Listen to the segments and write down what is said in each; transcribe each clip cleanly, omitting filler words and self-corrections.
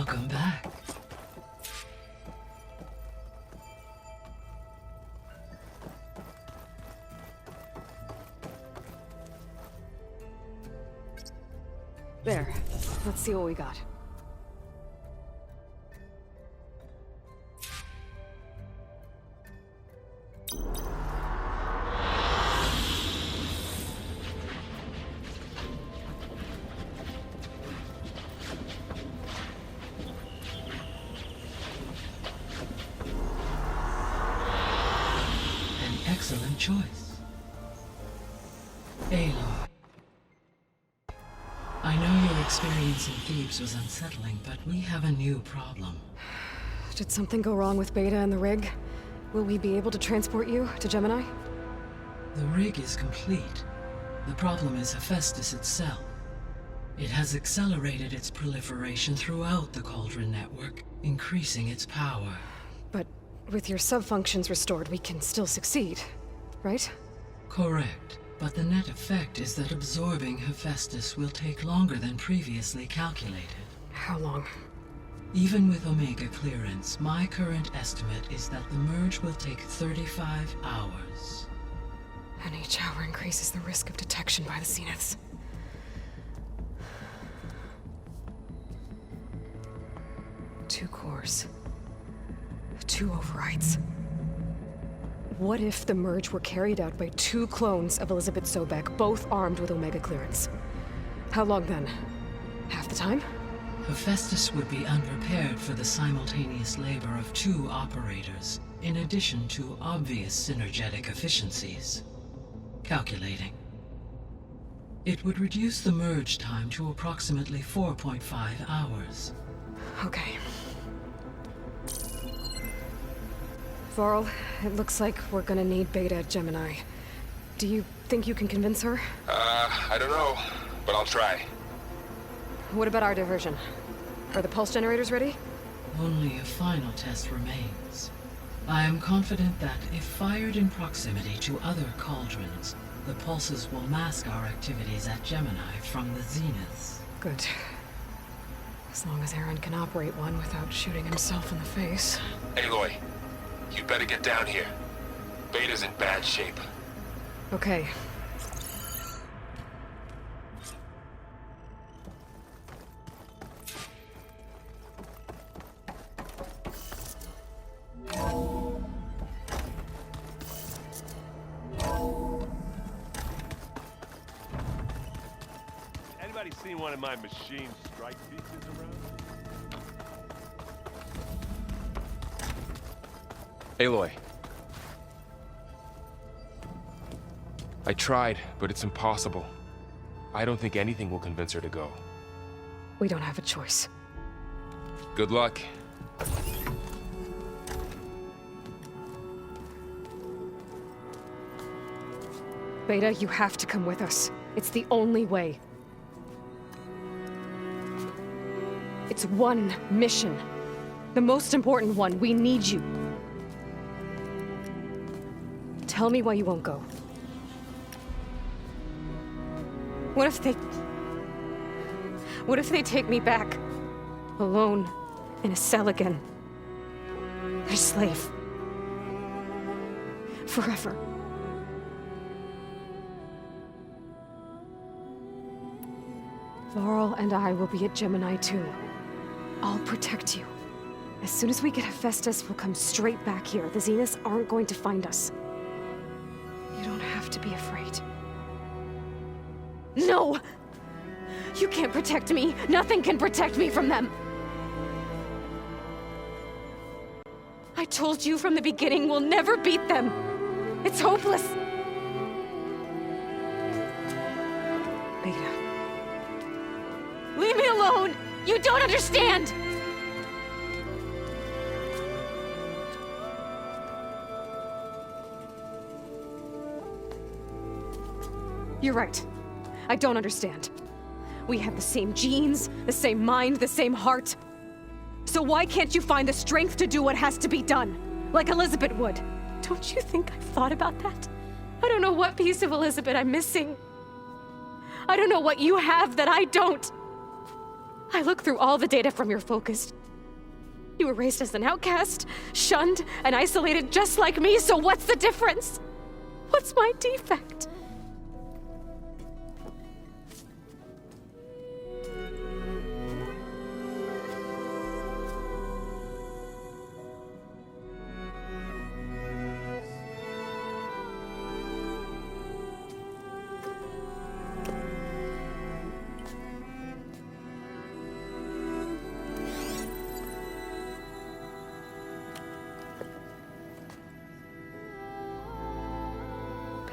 Welcome back. There. Let's see what we got. An excellent choice. Aloy. I know your experience in Thebes was unsettling, but we have a new problem. Did something go wrong with Beta and the rig? Will we be able to transport you to Gemini? The rig is complete. The problem is Hephaestus itself. It has accelerated its proliferation throughout the Cauldron network, increasing its power. But with your sub-functions restored, we can still succeed, right? Correct. But the net effect is that absorbing Hephaestus will take longer than previously calculated. How long? Even with Omega clearance, my current estimate is that the merge will take 35 hours. And each hour increases the risk of detection by the Zeniths. Two cores. Two overrides. What if the merge were carried out by two clones of Elizabeth Sobek, both armed with Omega clearance? How long then? Half the time? Hephaestus would be unprepared for the simultaneous labor of two operators, in addition to obvious synergetic efficiencies. Calculating. It would reduce the merge time to approximately 4.5 hours. Okay. Varl, it looks like we're gonna need Beta at Gemini. Do you think you can convince her? I don't know, but I'll try. What about our diversion? Are the pulse generators ready? Only a final test remains. I am confident that if fired in proximity to other cauldrons, the pulses will mask our activities at Gemini from the Zeniths. Good. As long as Aaron can operate one without shooting himself in the face. Aloy, you better get down here. Beta's in bad shape. Okay. Anybody seen one of my machine strike pieces around? Aloy. I tried, but it's impossible. I don't think anything will convince her to go. We don't have a choice. Good luck. Beta, you have to come with us. It's the only way. It's one mission. The most important one. We need you. Tell me why you won't go. What if they take me back? Alone, in a cell again. Their slave. Forever. Varl and I will be at Gemini too. I'll protect you. As soon as we get Hephaestus, we'll come straight back here. The Zeniths aren't going to find us. You don't have to be afraid. No! You can't protect me. Nothing can protect me from them. I told you from the beginning we'll never beat them. It's hopeless. Beta. Leave me alone! You don't understand! You're right. I don't understand. We have the same genes, the same mind, the same heart. So why can't you find the strength to do what has to be done? Like Elizabeth would. Don't you think I've thought about that? I don't know what piece of Elizabeth I'm missing. I don't know what you have that I don't. I looked through all the data from your focus. You were raised as an outcast, shunned, and isolated just like me, so what's the difference? What's my defect?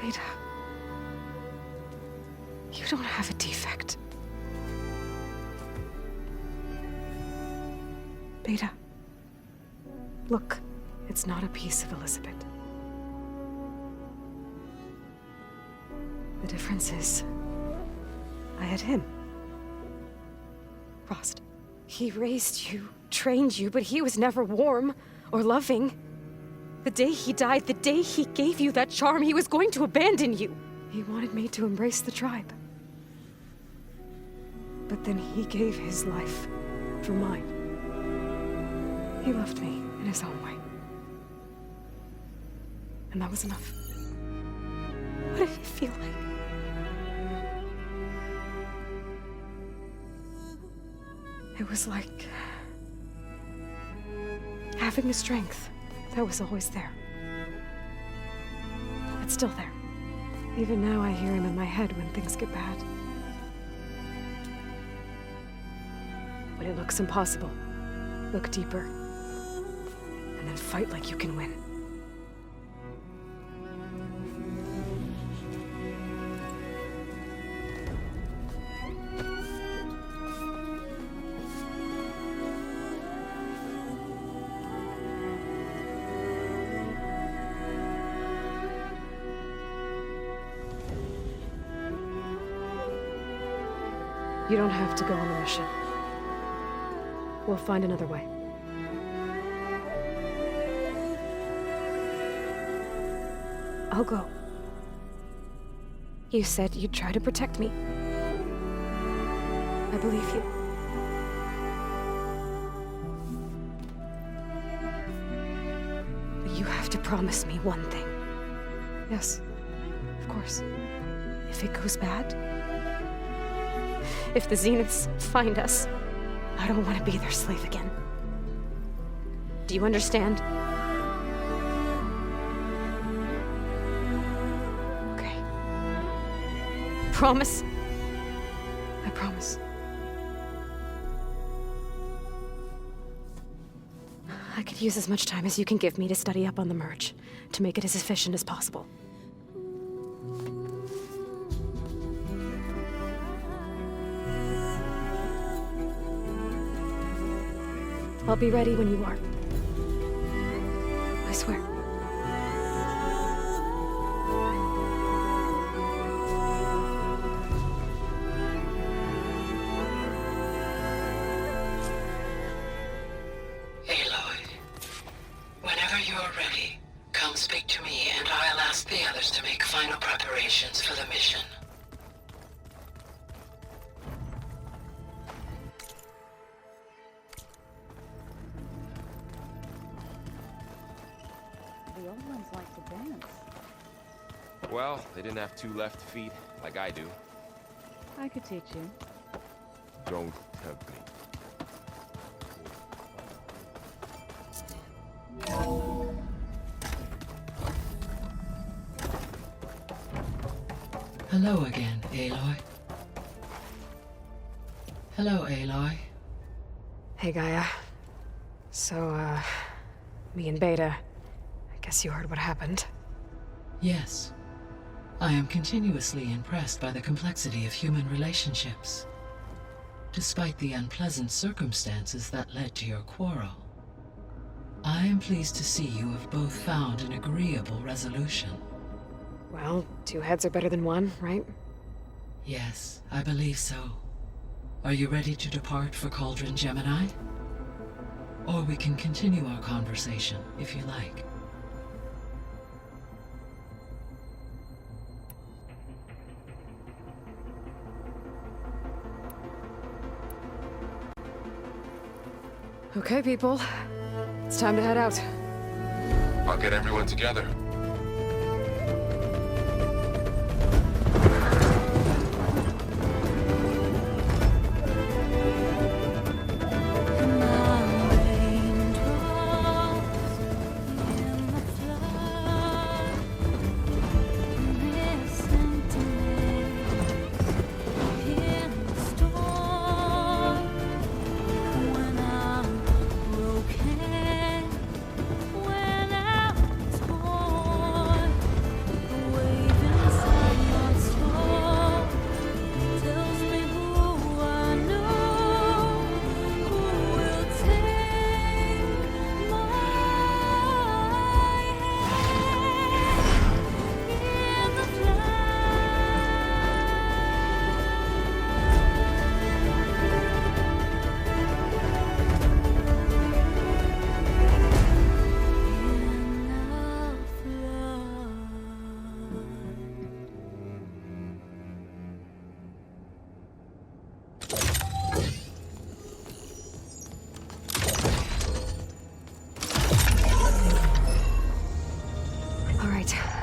Beta, you don't have a defect. Beta, look, it's not a piece of Elizabeth. The difference is, I had him. Frost. He raised you, trained you, but he was never warm or loving. The day he died, the day he gave you that charm, he was going to abandon you. He wanted me to embrace the tribe. But then he gave his life for mine. He loved me in his own way. And that was enough. What did it feel like? It was like having a strength that was always there. It's still there. Even now I hear him in my head when things get bad. When it looks impossible, look deeper. And then fight like you can win. You don't have to go on the mission. We'll find another way. I'll go. You said you'd try to protect me. I believe you. But you have to promise me one thing. Yes, of course. If it goes bad, if the Zeniths find us, I don't want to be their slave again. Do you understand? Okay. Promise? I promise. I could use as much time as you can give me to study up on the merge, to make it as efficient as possible. I'll be ready when you are. I swear. Aloy, whenever you're ready, come speak to me and I'll ask the others to make final preparations for the mission. The old ones like to dance. Well, they didn't have two left feet like I do. I could teach you. Don't tempt me. Hello again, Aloy. Hello, Aloy. Hey, Gaia. So, me and Beta, I guess you heard what happened. Yes. I am continuously impressed by the complexity of human relationships. Despite the unpleasant circumstances that led to your quarrel, I am pleased to see you have both found an agreeable resolution. Well, two heads are better than one, right? Yes, I believe so. Are you ready to depart for Cauldron Gemini? Or we can continue our conversation, if you like. Okay, people. It's time to head out. I'll get everyone together.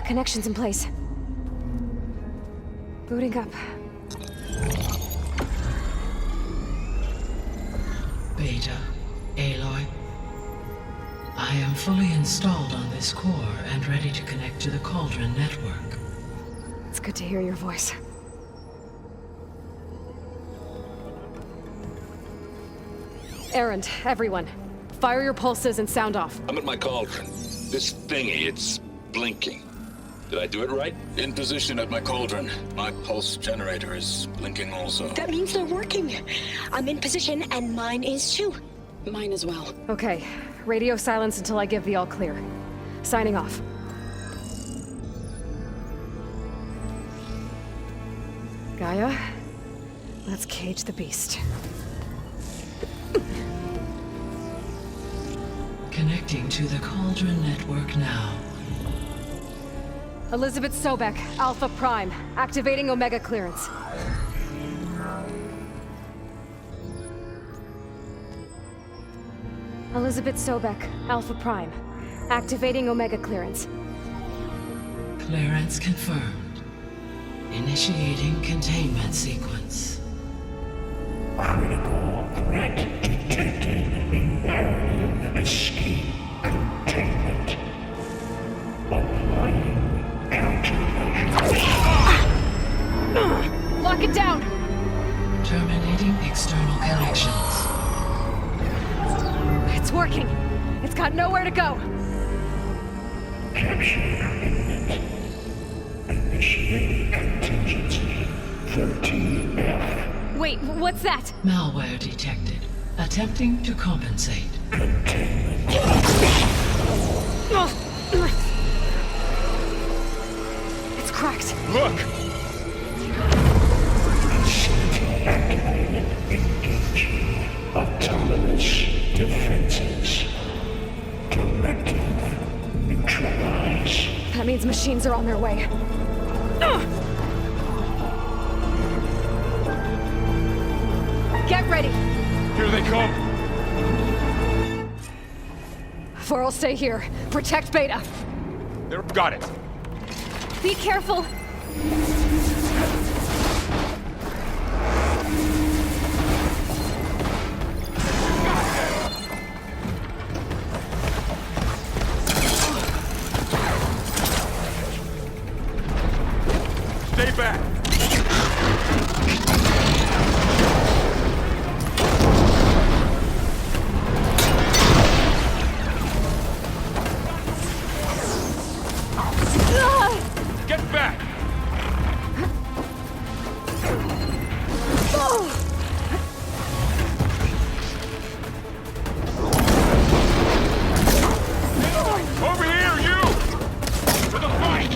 Connections in place. Booting up. Beta, Aloy. I am fully installed on this core and ready to connect to the Cauldron network. It's good to hear your voice. Errand, everyone. Fire your pulses and sound off. I'm at my cauldron. This thingy, it's blinking. Did I do it right? In position at my cauldron. My pulse generator is blinking also. That means they're working. I'm in position, and mine is too. Mine as well. Okay. Radio silence until I give the all clear. Signing off. Gaia, let's cage the beast. Connecting to the Cauldron network now. Elizabeth Sobek, Alpha Prime, activating Omega clearance. Elizabeth Sobek, Alpha Prime, activating Omega clearance. Clearance confirmed. Initiating containment sequence. Critical threat detected in area escape containment. Applying countermeasures. Lock it down! Terminating external connections. It's working! It's got nowhere to go! Capture imminent. Initiating contingency 13F. Wait, what's that? Malware detected. Attempting to compensate. Containment. It's cracked. Look! Facility activated. Engaging autonomous defenses. Directive. Neutralize. That means machines are on their way. Get ready! Here they come! For'll stay here. Protect Beta. There, got it! Be careful! Stay back! Get back! Over here, you! To the fight!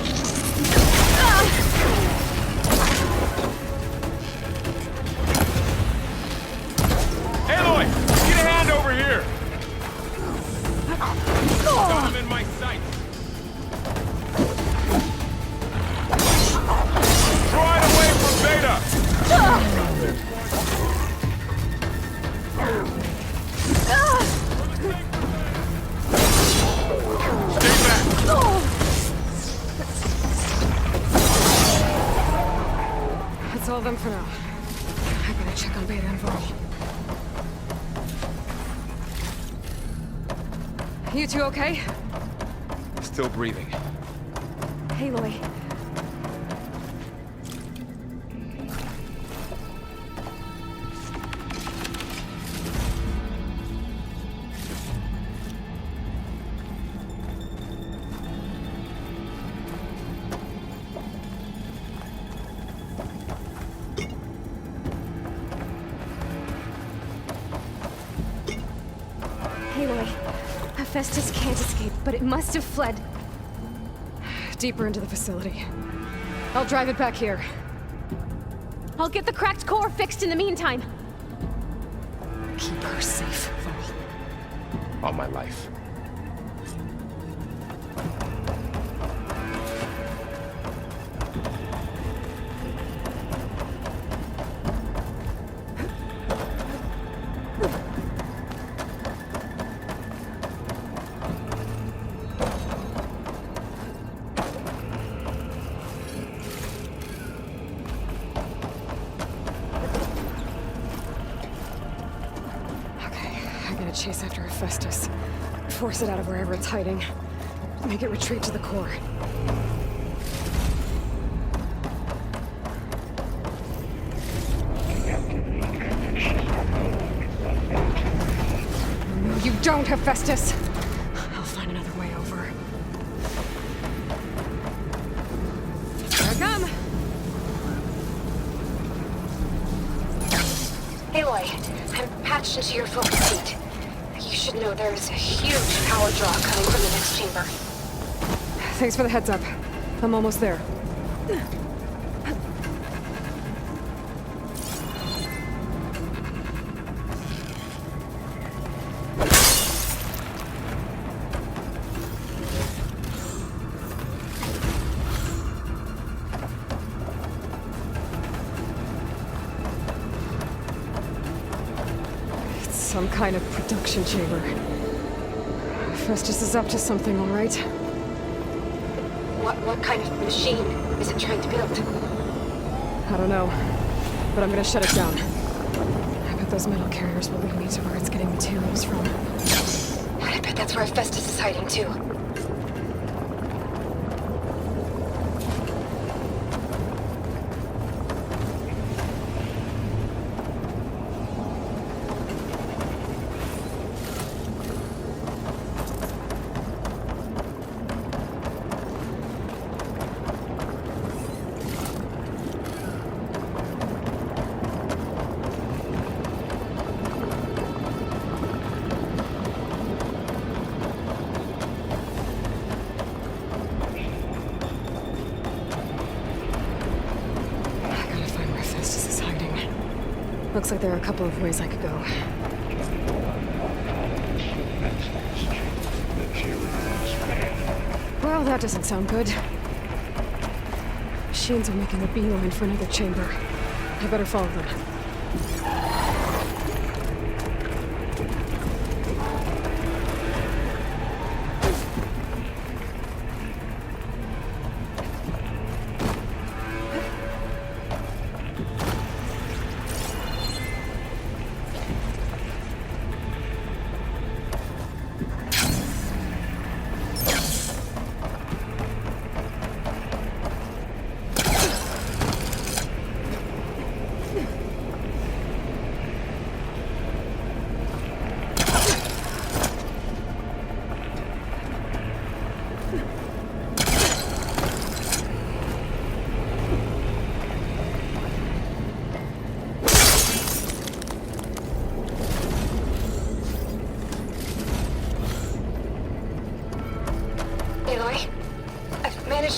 That's all of them for now. I gotta check on Beta and Varl. You two okay? Still breathing. Aloy. Aloy. Hephaestus can't escape, but it must have fled deeper into the facility. I'll drive it back here. I'll get the cracked core fixed in the meantime. Keep her safe, Varl. All my life. Chase after Hephaestus. Force it out of wherever it's hiding. Make it retreat to the core. No, you don't, Hephaestus! I'll find another way over. Here I come! Aloy, I'm patched into your focus seat. You should know there's a huge power draw coming from the next chamber. Thanks for the heads up. I'm almost there. Some kind of production chamber. Festus is up to something, all right? What kind of machine is it trying to build? I don't know, but I'm gonna shut it down. I bet those metal carriers will lead me to where it's getting materials from. I bet that's where Festus is hiding too. Looks like there are a couple of ways I could go. Well, that doesn't sound good. Machines are making a beeline for another chamber. I better follow them.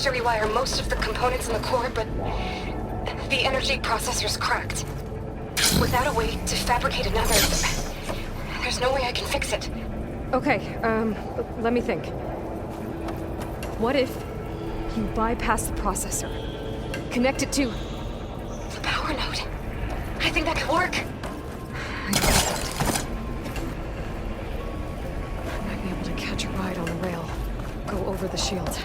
To rewire most of the components in the core, but the energy processor's cracked. Without a way to fabricate another, there's no way I can fix it. Okay, let me think. What if you bypass the processor? Connect it to the power node. I think that could work. I might be able to catch a ride on the rail. Go over the shield.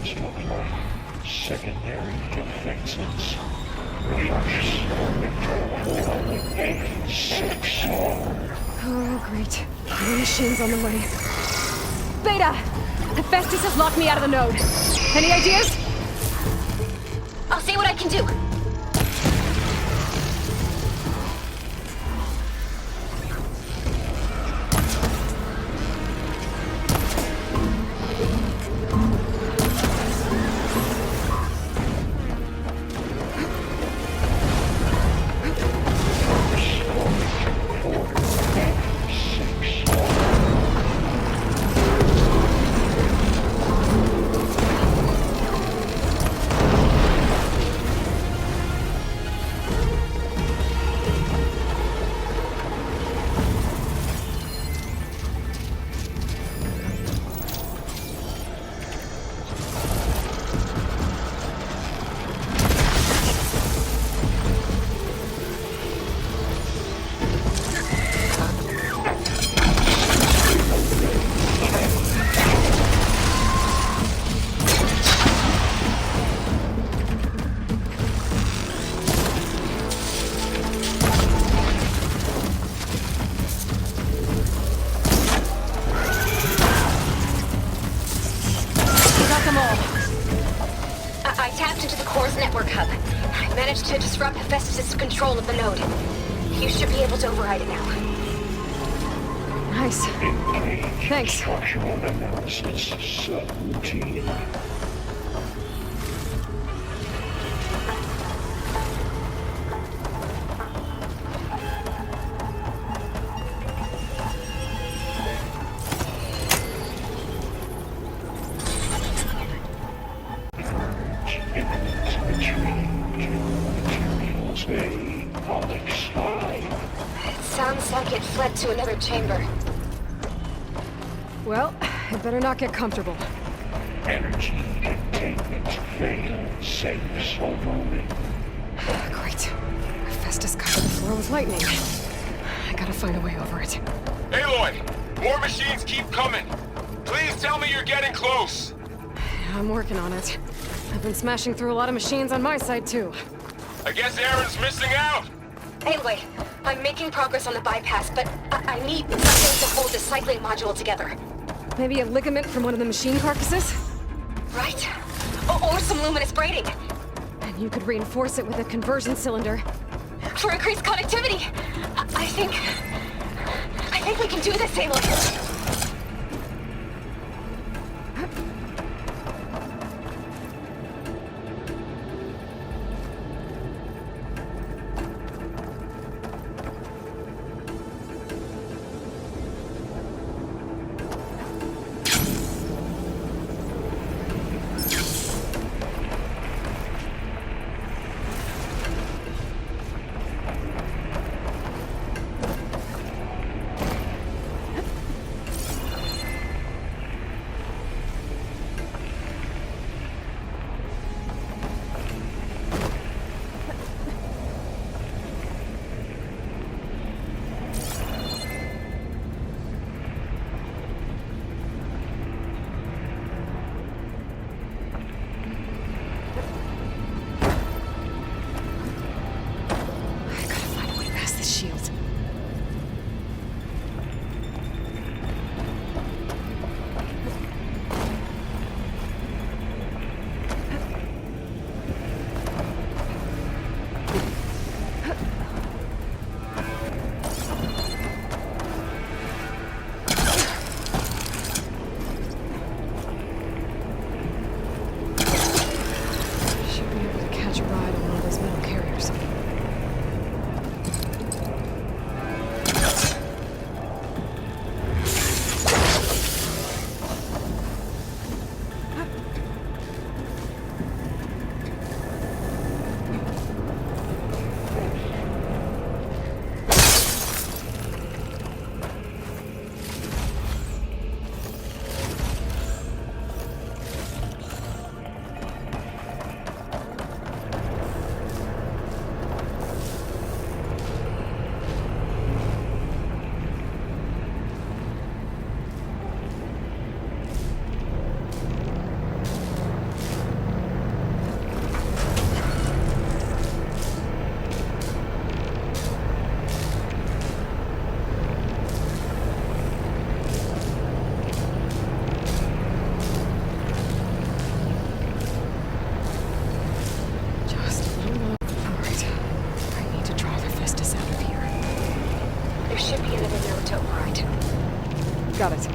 others look like secondary defenses. Rush, six are. Oh, great. More machines on the way. Beta! Hephaestus has locked me out of the node. Any ideas? I'll see what I can do. I tapped into the core's network hub. I managed to disrupt Hephaestus' control of the node. You should be able to override it now. Nice. Thanks. Structural analysis subroutine. Sounds like it fled to another chamber. Well, it better not get comfortable. Energy containment failed. Safe for moment. Great. Hephaestus covered the floor with lightning. I gotta find a way over it. Aloy! More machines keep coming! Please tell me you're getting close! I'm working on it. I've been smashing through a lot of machines on my side, too. I guess Aaron's missing out! Anyway, I'm making progress on the bypass, but I need something to hold the cycling module together. Maybe a ligament from one of the machine carcasses? Right? Or some luminous braiding. And you could reinforce it with a conversion cylinder. For increased connectivity. I think we can do this, Aloy. should be another node to override. Got it.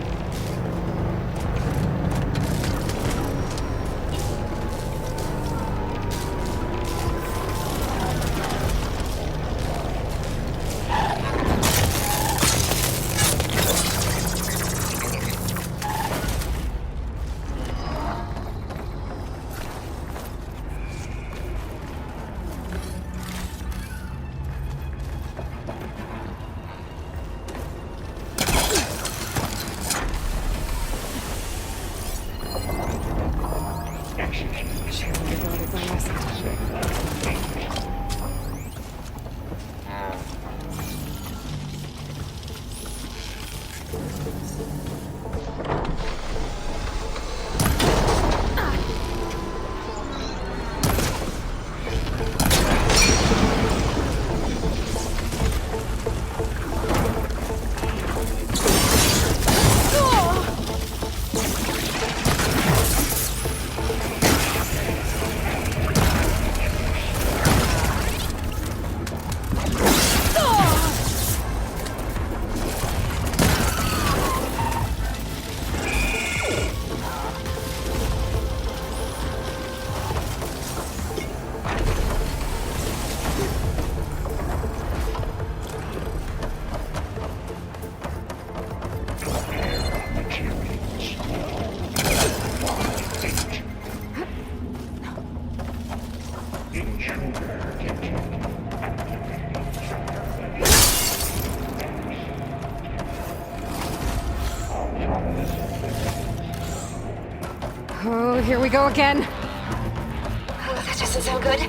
Oh, here we go again. Oh, that doesn't sound good.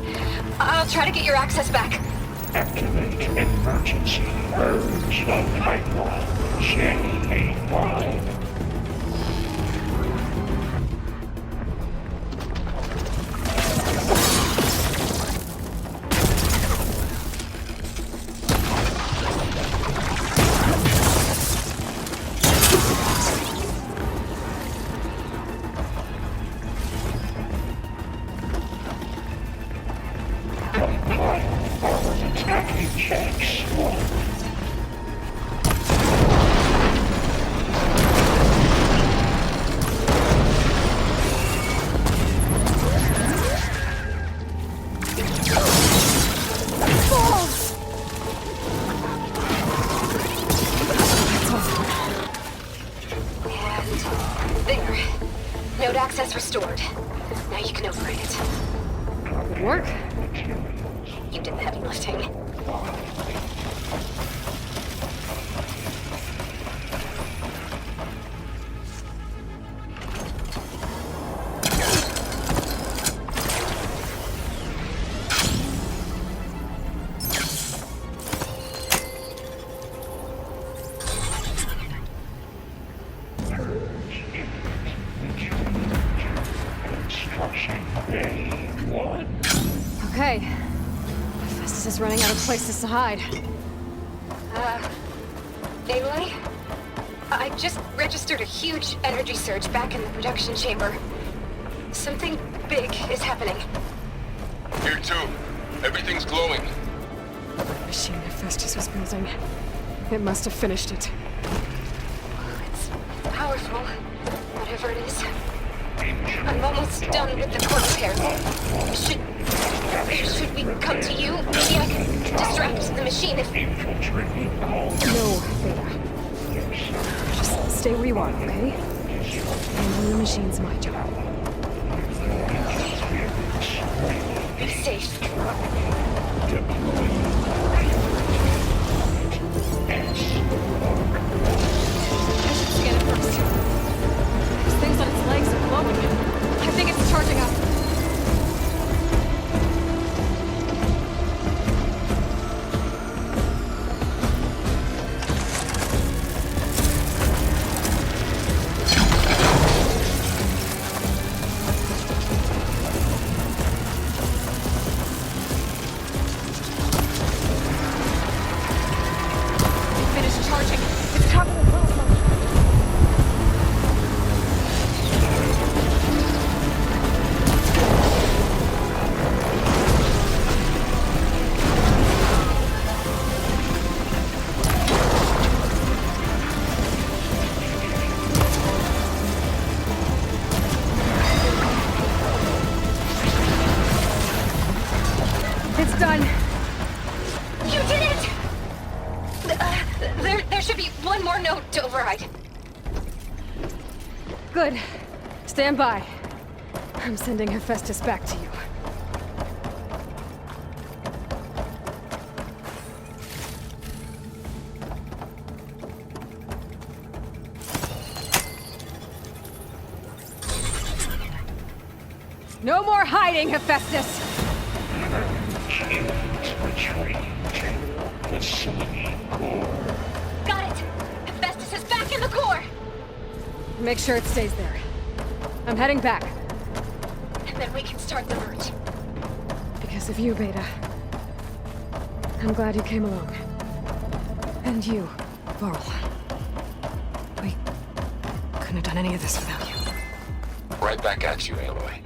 I'll try to get your access back. Activate emergency purge of pipeline J85. Attacking checks. There. Node access restored. Now you can override it. Good work. You did the heavy lifting. Construction Bay 1. Okay. Festus is running out of places to hide. Aloy? I just registered a huge energy surge back in the production chamber. Something big is happening. Here too. Everything's glowing. The machine that Festus was building. It must have finished it. It's powerful, whatever it is. I'm almost done with the core repair. Should we come to you? Maybe I can distract the machine if... Infiltrating all No, Beta. Just stay where you are, okay? Handling the machine's my job. Be safe. I should scan it first. These things on its legs are glowing and I think it's charging up. Finished charging. It's top of the world. There should be one more node to override. Good. Stand by. I'm sending Hephaestus back to you. No more hiding, Hephaestus! Can't retreat to the seeming core. Got it! Hephaestus is back in the core! Make sure it stays there. I'm heading back. And then we can start the merge. Because of you, Beta. I'm glad you came along. And you, Varl. We couldn't have done any of this without you. Right back at you, Aloy.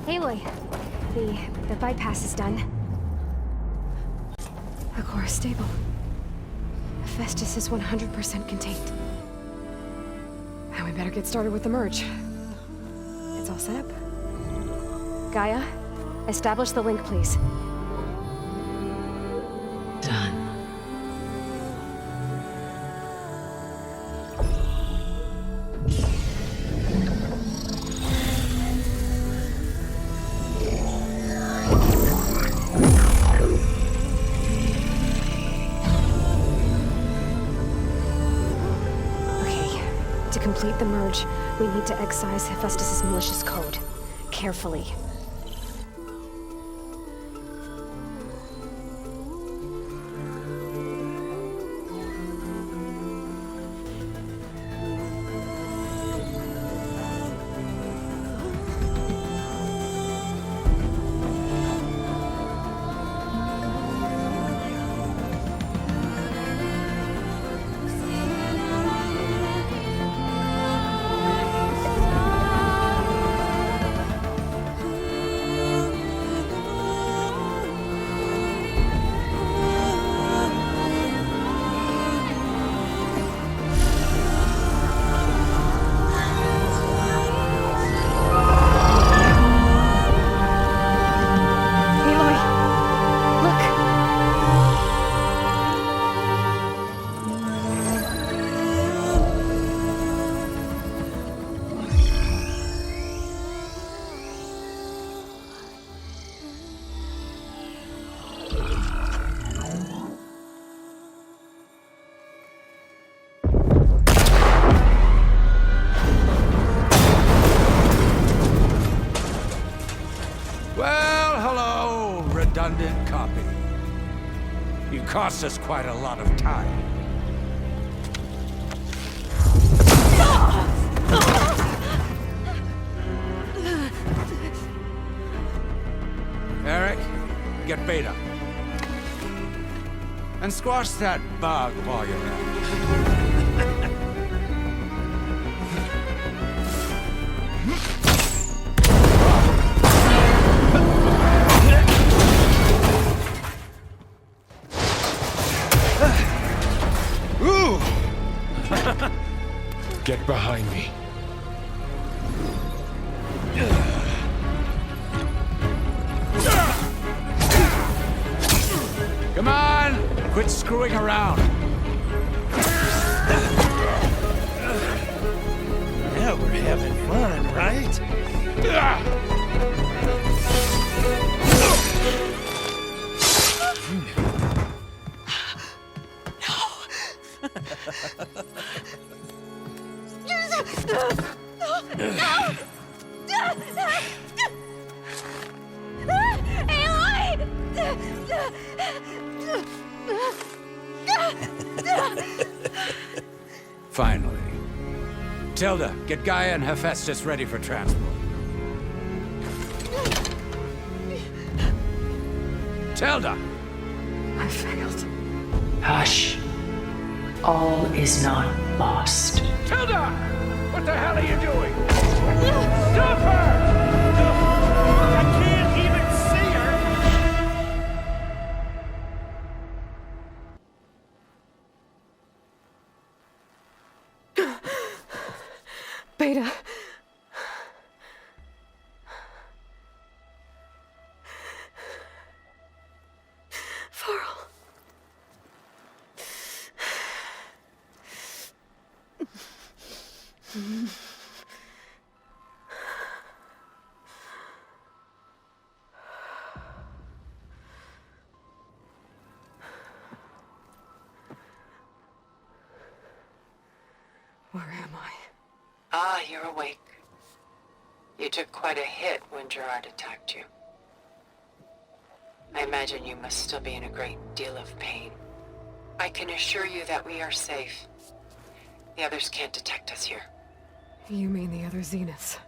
Aloy, the bypass is done. The core is stable. Hephaestus is 100% contained. Now we better get started with the merge. It's all set up. Gaia, establish the link, please. Done. To complete the merge, we need to excise Hephaestus' malicious code. Carefully. Redundant copy. You cost us quite a lot of time. Eric, get Beta. And squash that bug while you're at it. Get behind me. Come on! Quit screwing around. Now we're having fun, right? Finally. Tilda, get Gaia and Hephaestus ready for transport. Tilda! I failed. Hush. All is not lost. Tilda! What the hell are you doing? Stop her! Where am I? Ah, you're awake. You took quite a hit when Gerard attacked you. I imagine you must still be in a great deal of pain. I can assure you that we are safe. The others can't detect us here. You mean the other Zeniths?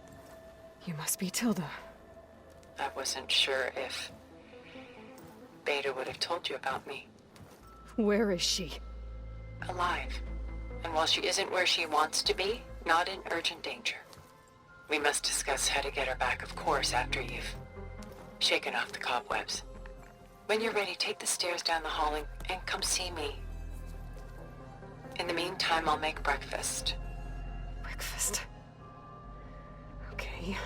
You must be Tilda. I wasn't sure if Beta would have told you about me. Where is she? Alive. And while she isn't where she wants to be, not in urgent danger. We must discuss how to get her back, of course, after you've shaken off the cobwebs. When you're ready, take the stairs down the hall and come see me. In the meantime, I'll make breakfast. Breakfast. Okay.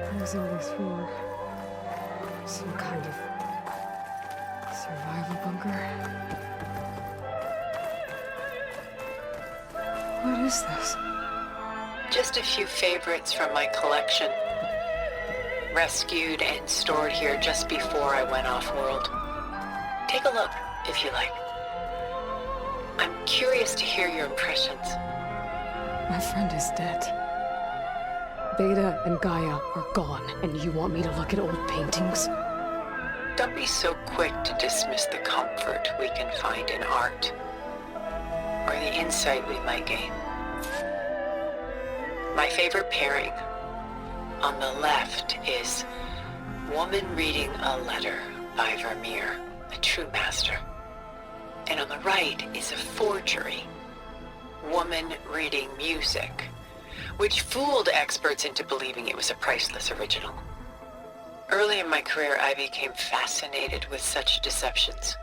What was all this for? Some kind of survival bunker? What is this? Just a few favorites from my collection. Rescued and stored here just before I went off-world. Take a look, if you like. I'm curious to hear your impressions. My friend is dead. Beta and Gaia are gone, and you want me to look at old paintings? Don't be so quick to dismiss the comfort we can find in art, or the insight we might gain. My favorite pairing on the left is Woman Reading a Letter by Vermeer, a true master. And on the right is a forgery, Woman Reading Music, which fooled experts into believing it was a priceless original. Early in my career, I became fascinated with such deceptions.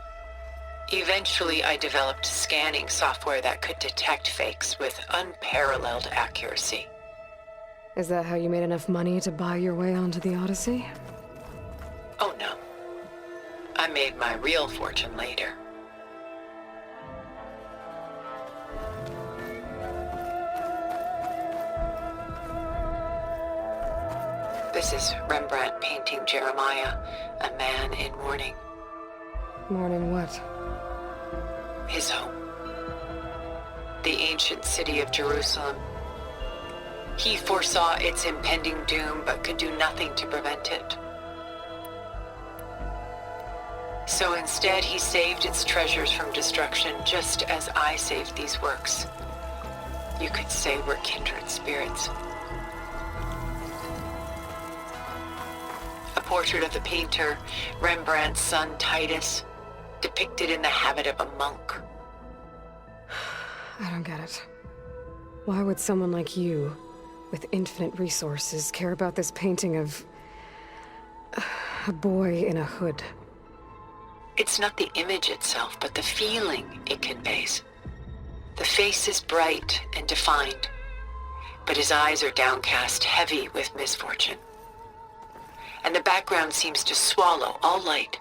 Eventually, I developed scanning software that could detect fakes with unparalleled accuracy. Is that how you made enough money to buy your way onto the Odyssey? Oh no. I made my real fortune later. This is Rembrandt painting Jeremiah, a man in mourning. Mourning what? His home. The ancient city of Jerusalem. He foresaw its impending doom, but could do nothing to prevent it. So instead, he saved its treasures from destruction, just as I saved these works. You could say we're kindred spirits. A portrait of the painter, Rembrandt's son Titus, depicted in the habit of a monk. I don't get it. Why would someone like you, with infinite resources, care about this painting of a boy in a hood? It's not the image itself, but the feeling it conveys. The face is bright and defined, but his eyes are downcast, heavy with misfortune. And the background seems to swallow all light.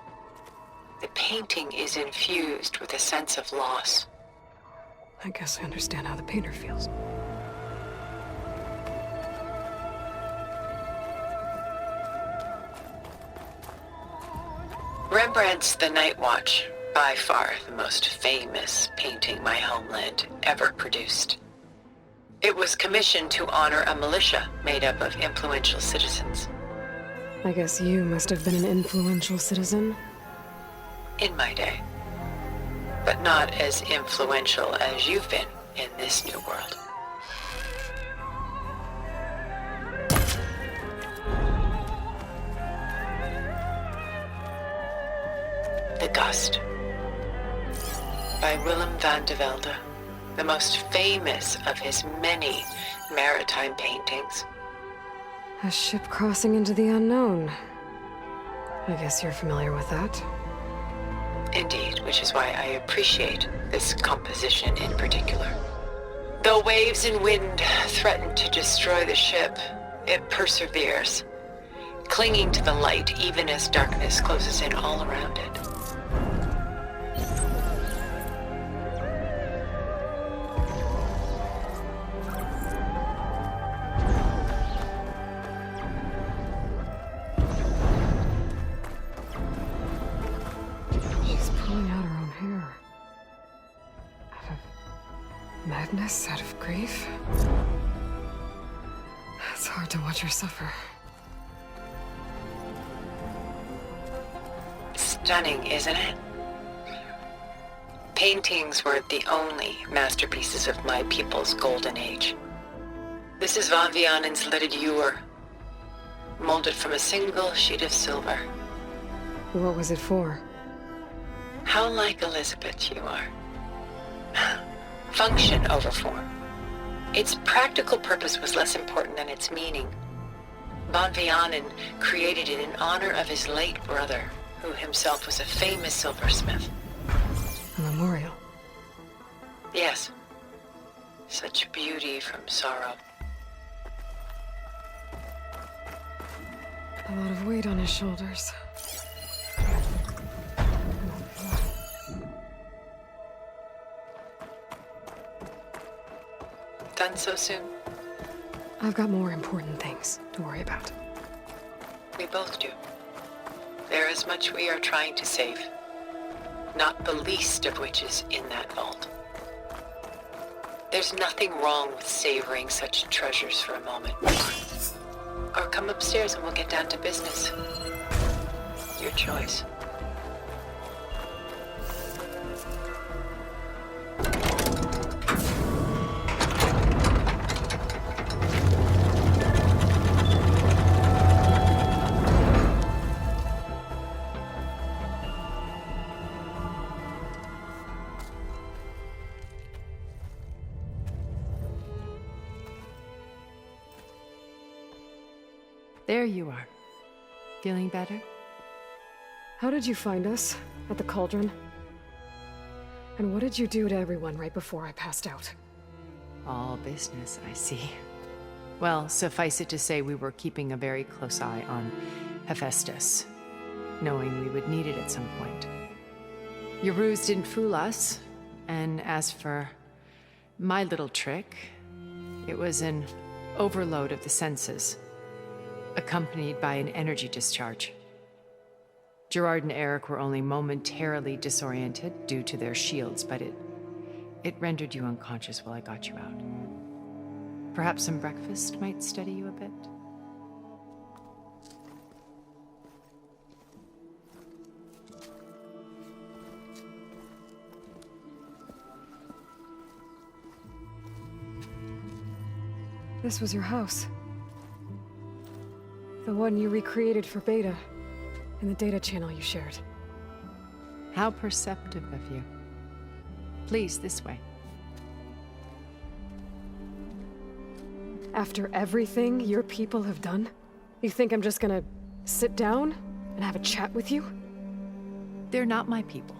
The painting is infused with a sense of loss. I guess I understand how the painter feels. Rembrandt's The Night Watch, by far the most famous painting my homeland ever produced. It was commissioned to honor a militia made up of influential citizens. I guess you must have been an influential citizen. In my day. But not as influential as you've been in this new world. The Gust, by Willem van de Velde, the most famous of his many maritime paintings. A ship crossing into the unknown. I guess you're familiar with that. Indeed, which is why I appreciate this composition in particular. Though waves and wind threaten to destroy the ship, it perseveres, clinging to the light even as darkness closes in all around it. She's pulling out her own hair. Out of madness, out of grief. It's hard to watch her suffer. Stunning, isn't it? Paintings were the only masterpieces of my people's golden age. This is Von Vianen's lidded ewer, molded from a single sheet of silver. What was it for? How like Elizabeth you are. Function over form. Its practical purpose was less important than its meaning. Von Vianen created it in honor of his late brother, who himself was a famous silversmith. A memorial. Yes. Such beauty from sorrow. A lot of weight on his shoulders. Done so soon? I've got more important things to worry about. We both do. There is much we are trying to save. Not the least of which is in that vault. There's nothing wrong with savoring such treasures for a moment. Or come upstairs and we'll get down to business. Your choice. There you are. Feeling better? How did you find us? At the cauldron? And what did you do to everyone right before I passed out? All business, I see. Well, suffice it to say we were keeping a very close eye on Hephaestus, knowing we would need it at some point. Your ruse didn't fool us, and as for my little trick, it was an overload of the senses, accompanied by an energy discharge. Gerard and Eric were only momentarily disoriented due to their shields, but it rendered you unconscious while I got you out. Perhaps some breakfast might steady you a bit? This was your house. The one you recreated for Beta, in the data channel you shared. How perceptive of you. Please, this way. After everything your people have done, you think I'm just gonna sit down and have a chat with you? They're not my people.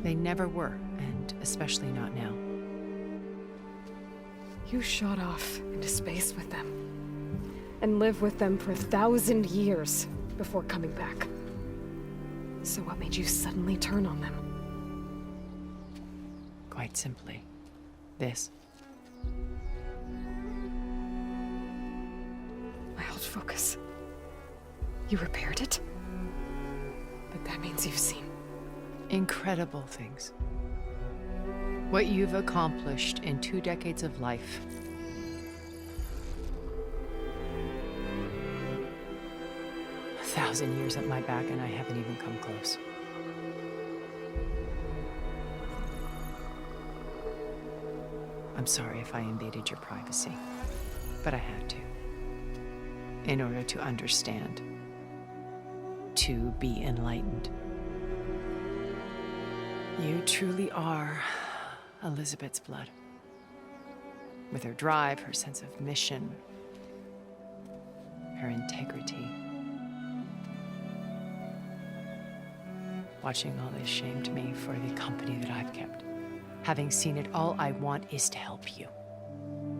They never were, and especially not now. You shot off into space with them, and lived with them for 1,000 years before coming back. So what made you suddenly turn on them? Quite simply, this. My old focus. You repaired it? But that means you've seen incredible things. What you've accomplished in 2 decades of life. A 1,000 years at my back and I haven't even come close. I'm sorry if I invaded your privacy, but I had to. In order to understand. To be enlightened. You truly are Elizabeth's blood. With her drive, her sense of mission, her integrity. Watching all this shamed me for the company that I've kept. Having seen it, all I want is to help you.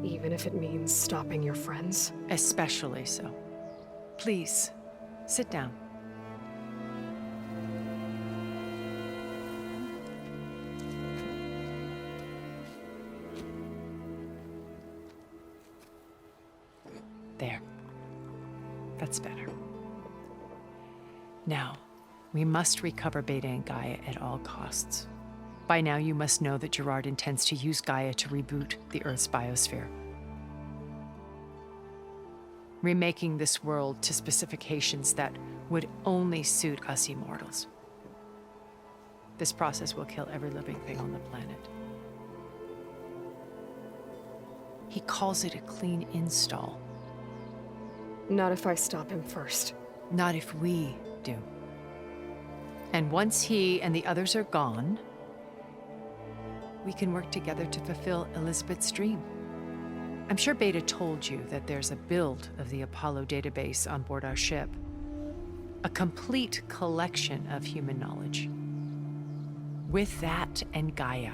Even if it means stopping your friends? Especially so. Please, sit down. There. That's better. Now, we must recover Beta and Gaia at all costs. By now, you must know that Gerard intends to use Gaia to reboot the Earth's biosphere. Remaking this world to specifications that would only suit us immortals. This process will kill every living thing on the planet. He calls it a clean install. Not if I stop him first. Not if we do. And once he and the others are gone, we can work together to fulfill Elizabeth's dream. I'm sure Beta told you that there's a build of the Apollo database on board our ship. A complete collection of human knowledge. With that and Gaia,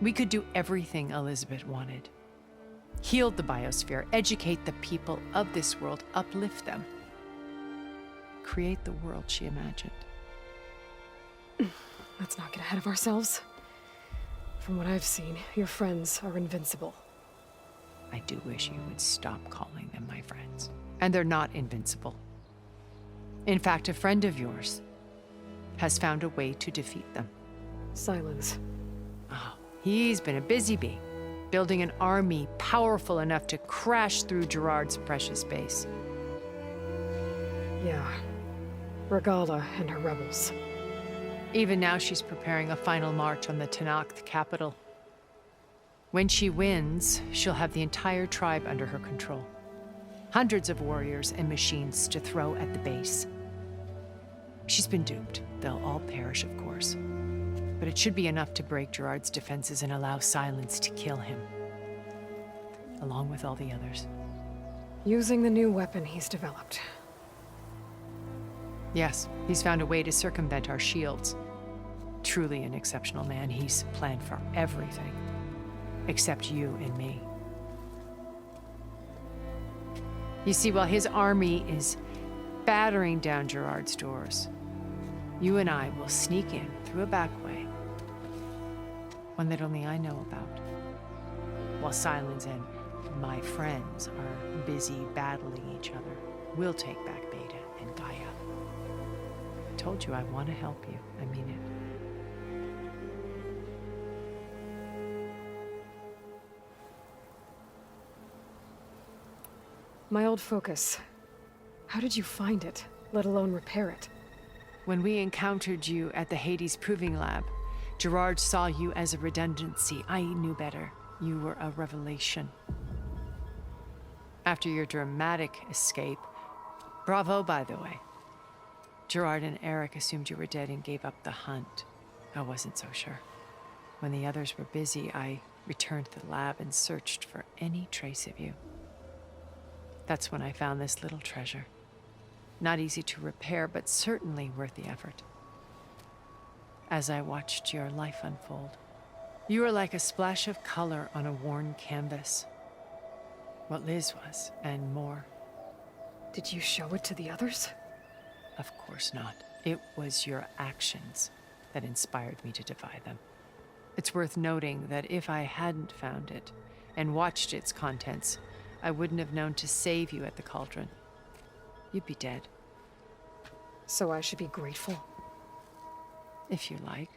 we could do everything Elizabeth wanted. Heal the biosphere, educate the people of this world, uplift them. Create the world she imagined. Let's not get ahead of ourselves. From what I've seen, your friends are invincible. I do wish you would stop calling them my friends. And they're not invincible. In fact, a friend of yours has found a way to defeat them. Silence. Oh, he's been a busy bee, building an army powerful enough to crash through Gerard's precious base. Yeah. Regala and her rebels. Even now, she's preparing a final march on the Tenakth capital. When she wins, she'll have the entire tribe under her control. Hundreds of warriors and machines to throw at the base. She's been duped. They'll all perish, of course. But it should be enough to break Gerard's defenses and allow Silence to kill him. Along with all the others. Using the new weapon he's developed. Yes, he's found a way to circumvent our shields. Truly an exceptional man. He's planned for everything. Except you and me. You see, while his army is battering down Gerard's doors, you and I will sneak in through a back way. One that only I know about. While Silence and my friends are busy battling each other, we'll take back Beta and Gaia. I told you I want to help you. I mean it. My old focus. How did you find it, let alone repair it? When we encountered you at the Hades Proving Lab, Gerard saw you as a redundancy. I knew better. You were a revelation. After your dramatic escape, bravo, by the way. Gerard and Eric assumed you were dead and gave up the hunt. I wasn't so sure. When the others were busy, I returned to the lab and searched for any trace of you. That's when I found this little treasure. Not easy to repair, but certainly worth the effort. As I watched your life unfold, you were like a splash of color on a worn canvas. What Liz was, and more. Did you show it to the others? Of course not. It was your actions that inspired me to defy them. It's worth noting that if I hadn't found it and watched its contents, I wouldn't have known to save you at the cauldron. You'd be dead. So I should be grateful? If you like.